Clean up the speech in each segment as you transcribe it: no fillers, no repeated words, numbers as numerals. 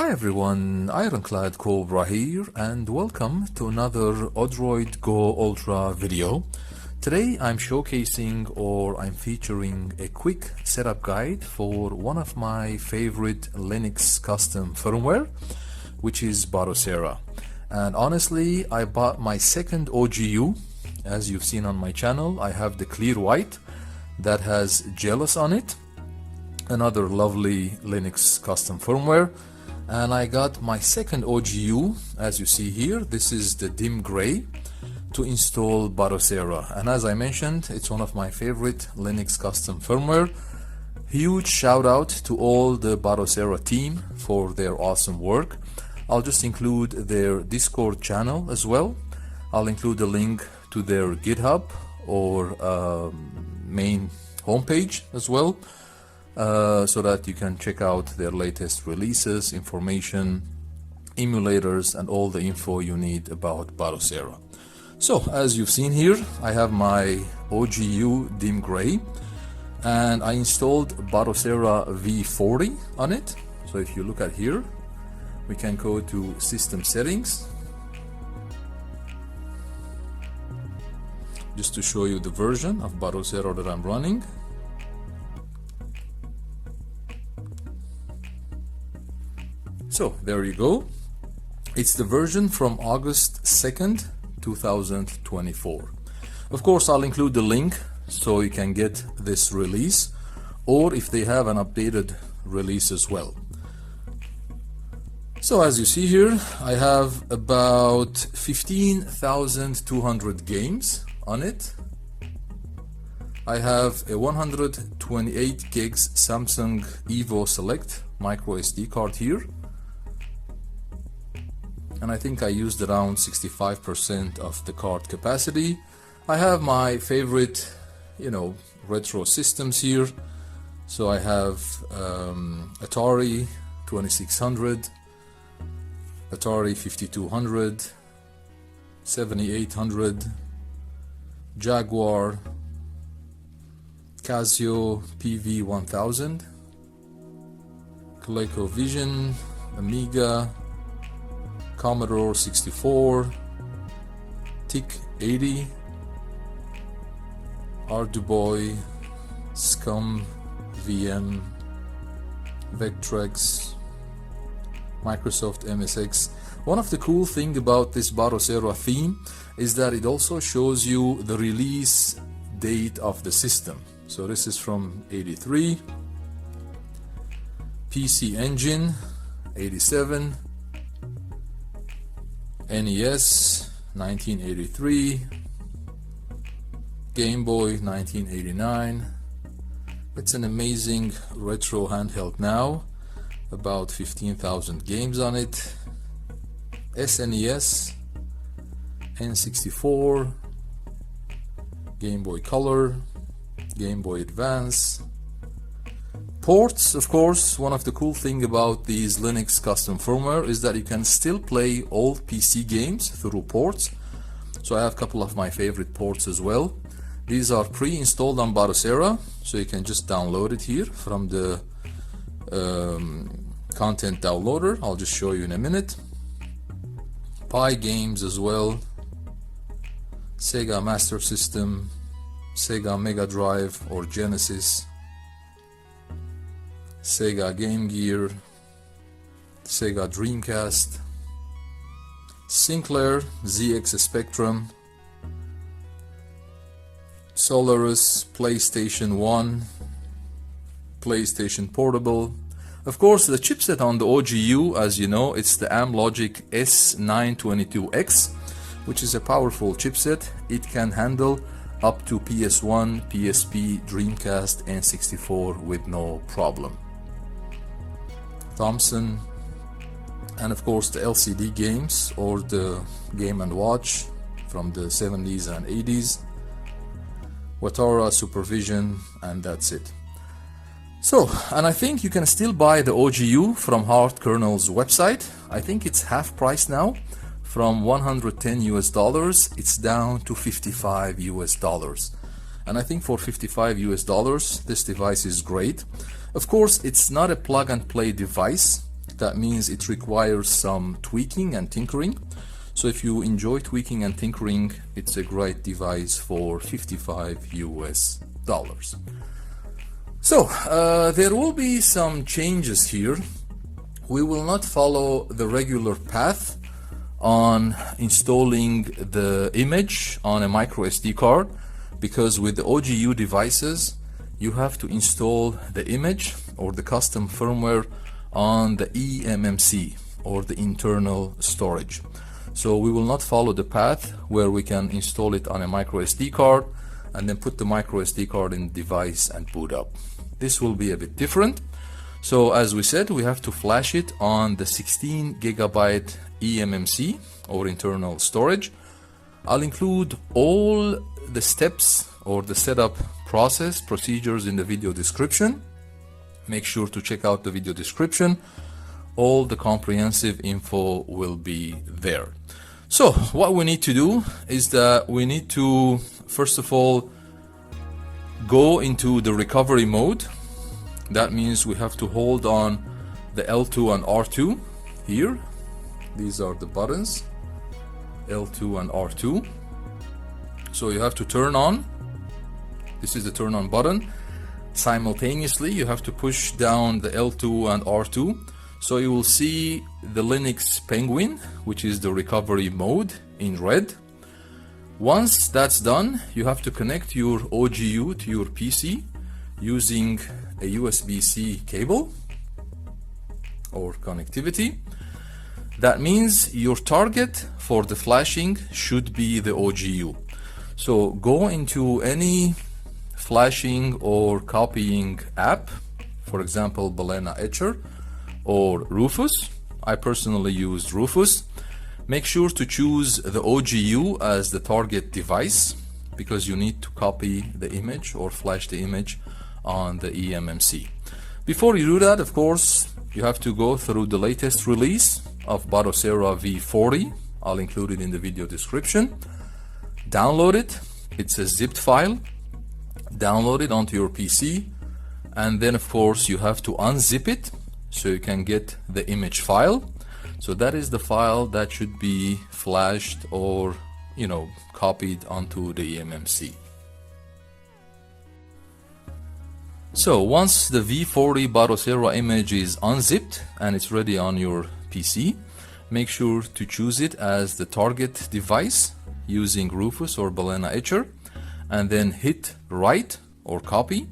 Hi everyone, Ironclad Cobra here and welcome to another ODROID Go Ultra video. Today I'm showcasing or I'm featuring a quick setup guide for one of my favorite Linux custom firmware, which is Batocera. And honestly, I bought my second OGU. As you've seen on my channel, I have the clear white that has jealous on it, another lovely Linux custom firmware. And I got my second OGU, as you see here. This is the dim gray, to install Batocera. And as I mentioned, it's one of my favorite Linux custom firmware. Huge shout out to all the Batocera team for their awesome work. I'll just include their Discord channel as well. I'll include a link to their GitHub or main homepage as well. So that you can check out their latest releases, information, emulators, and all the info you need about Batocera. So as you've seen here, I have my OGU dim gray and I installed Batocera v40 on it. So if you look at here, we can go to system settings just to show you the version of Batocera that I'm running. So there you go. It's the version from August 2nd, 2024. Of course, I'll include the link so you can get this release, or if they have an updated release as well. So as you see here, I have about 15,200 games on it. I have a 128 gigs Samsung Evo Select micro SD card here. And I think I used around 65% of the card capacity. I have my favorite, retro systems here. So I have Atari 2600, Atari 5200, 7800, Jaguar, Casio PV1000, ColecoVision, Amiga, Commodore 64, TIC-80, Arduboy, Scum, VM, Vectrex, Microsoft MSX. One of the cool things about this Batocera theme is that it also shows you the release date of the system. So this is from 83, PC Engine 87, NES 1983, Game Boy 1989. It's an amazing retro handheld now, about 15,000 games on it. SNES, N64, Game Boy Color, Game Boy Advance. Ports, of course. One of the cool things about these Linux custom firmware is that you can still play old PC games through ports. So I have a couple of my favorite ports as well. These are pre-installed on Batocera, so you can just download it here from the content downloader. I'll just show you in a minute. Pi games as well, Sega Master System, Sega Mega Drive or Genesis, Sega Game Gear, Sega Dreamcast, Sinclair ZX Spectrum, Solaris, PlayStation 1, PlayStation Portable. Of course, the chipset on the OGU, as you know, it's the Amlogic S922X, which is a powerful chipset. It can handle up to PS1, PSP, Dreamcast, and 64 with no problem. Thomson, and of course the LCD games or the Game & Watch from the 70s and 80s, Watara, Supervision, and that's it. So, and I think you can still buy the OGU from Hard Kernel's website. I think it's half price now. From $110 US, it's down to $55 US. And I think for $55 US, this device is great. Of course, it's not a plug and play device. That means it requires some tweaking and tinkering. So if you enjoy tweaking and tinkering, it's a great device for $55 US. So there will be some changes here. We will not follow the regular path on installing the image on a micro SD card, because with the OGU devices you have to install the image or the custom firmware on the eMMC or the internal storage. So we will not follow the path where we can install it on a micro SD card and then put the micro SD card in the device and boot up. This will be a bit different. So as we said, we have to flash it on the 16 gigabyte eMMC or internal storage. I'll include all the steps or the setup procedures in the video description. Make sure to check out the video description. All the comprehensive info will be there. So what we need to do is that we need to first of all go into the recovery mode. That means we have to hold on the L2 and R2 here. These are the buttons, L2 and R2. So you have to turn on. This is the turn on button. Simultaneously, you have to push down the L2 and R2. So you will see the Linux Penguin, which is the recovery mode in red. Once that's done, you have to connect your OGU to your PC using a USB-C cable or connectivity. That means your target for the flashing should be the OGU. So go into any flashing or copying app, for example balenaEtcher or Rufus. I personally used Rufus. Make sure to choose the OGU as the target device, because you need to copy the image or flash the image on the eMMC. Before you do that, of course, you have to go through the latest release of Batocera v40. I'll include it in the video description. Download it. It's a zipped file. Download it onto your PC, and then of course you have to unzip it so you can get the image file. So that is the file that should be flashed or copied onto the eMMC. So once the v40 Batocera image is unzipped and it's ready on your PC, make sure to choose it as the target device using Rufus or balenaEtcher, and then hit write or copy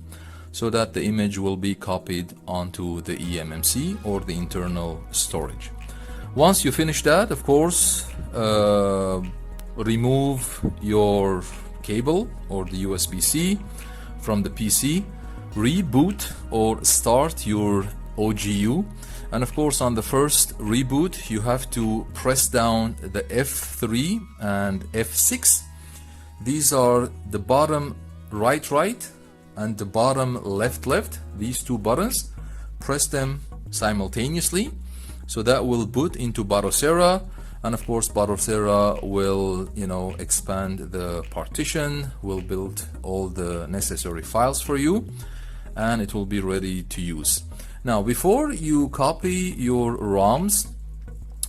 so that the image will be copied onto the eMMC or the internal storage. Once you finish that, of course, remove your cable or the USB-C from the PC, reboot or start your OGU, and of course on the first reboot you have to press down the F3 and F6. These are the bottom right and the bottom left. These two buttons, press them simultaneously, so that will boot into Batocera, and of course Batocera will expand the partition, will build all the necessary files for you, and it will be ready to use. Now before you copy your ROMs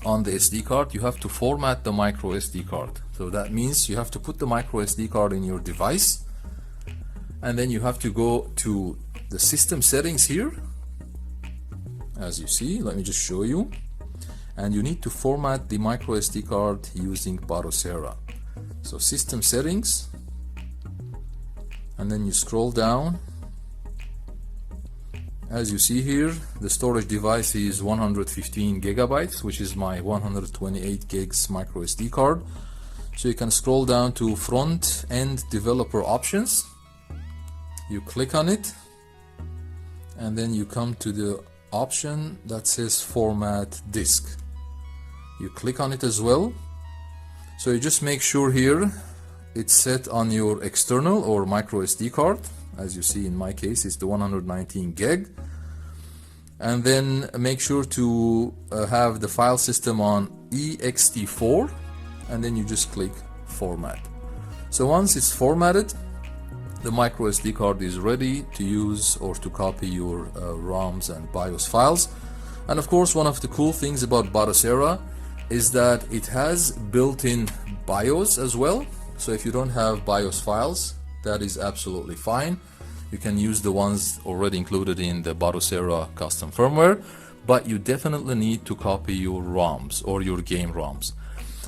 on the SD card, you have to format the micro SD card. So that means you have to put the micro SD card in your device, and then you have to go to the system settings here. As you see, let me just show you. And you need to format the micro SD card using Batocera. So system settings, and then you scroll down. As you see here, the storage device is 115 gigabytes, which is my 128 gigs micro SD card. So you can scroll down to front end developer options. You click on it, and then you come to the option that says format disk. You click on it as well. So you just make sure here it's set on your external or micro SD card. As you see, in my case, it's the 119 gig. And then make sure to have the file system on ext4, and then you just click format. So once it's formatted, the micro SD card is ready to use or to copy your ROMs and BIOS files. And of course, one of the cool things about Batocera is that it has built-in BIOS as well. So if you don't have BIOS files, that is absolutely fine. You can use the ones already included in the Batocera custom firmware, but you definitely need to copy your ROMs or your game ROMs.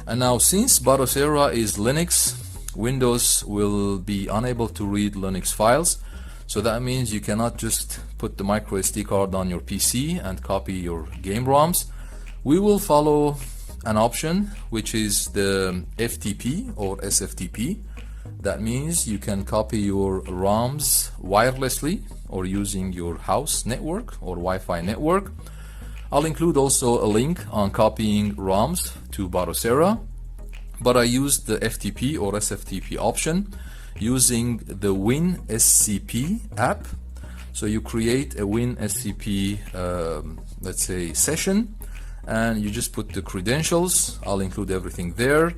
And now, since Batocera is Linux, Windows will be unable to read Linux files. So that means you cannot just put the micro SD card on your PC and copy your game ROMs. We will follow an option which is the FTP or SFTP. That means you can copy your ROMs wirelessly or using your house network or Wi-Fi network. I'll include also a link on copying ROMs to Batocera, but I used the FTP or SFTP option using the WinSCP app. So you create a WinSCP, let's say, session, and you just put the credentials. I'll include everything there,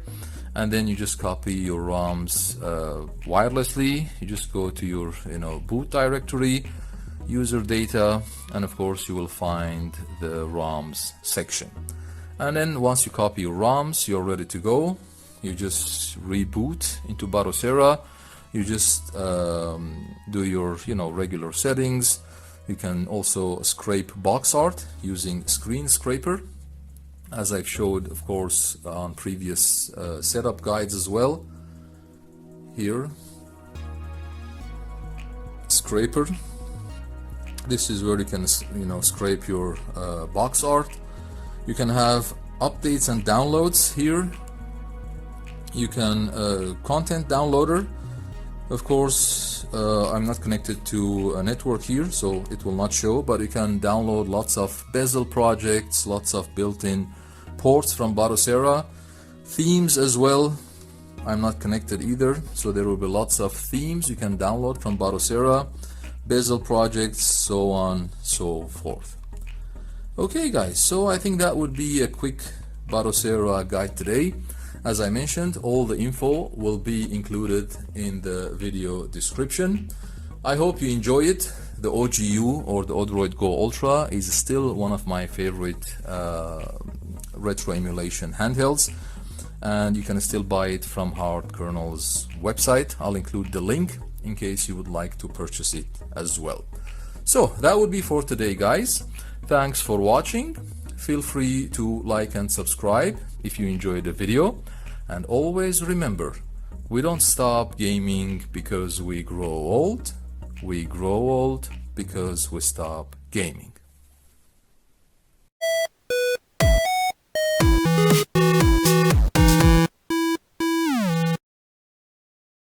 and then you just copy your ROMs wirelessly. You just go to your boot directory, user data, and of course you will find the ROMs section. And then once you copy your ROMs, you're ready to go. You just reboot into Batocera. You just do your regular settings. You can also scrape box art using screen scraper, as I've showed of course on previous setup guides as well. Here, scraper. This is where you can scrape your box art. You can have updates and downloads here. You can content downloader. Of course, I'm not connected to a network here, so it will not show, but you can download lots of bezel projects, lots of built-in ports from Batocera. Themes as well. I'm not connected either, so there will be lots of themes you can download from Batocera, bezel projects, so on, so forth. Okay guys, so I think that would be a quick Batocera guide today. As I mentioned, all the info will be included in the video description. I hope you enjoy it. The OGU or the ODROID Go Ultra is still one of my favorite retro emulation handhelds, and you can still buy it from Hard Kernel's website. I'll include the link in case you would like to purchase it as well. So that would be for today, guys. Thanks for watching. Feel free to like and subscribe if you enjoyed the video, and always remember, we don't stop gaming because we grow old. We grow old because we stop gaming.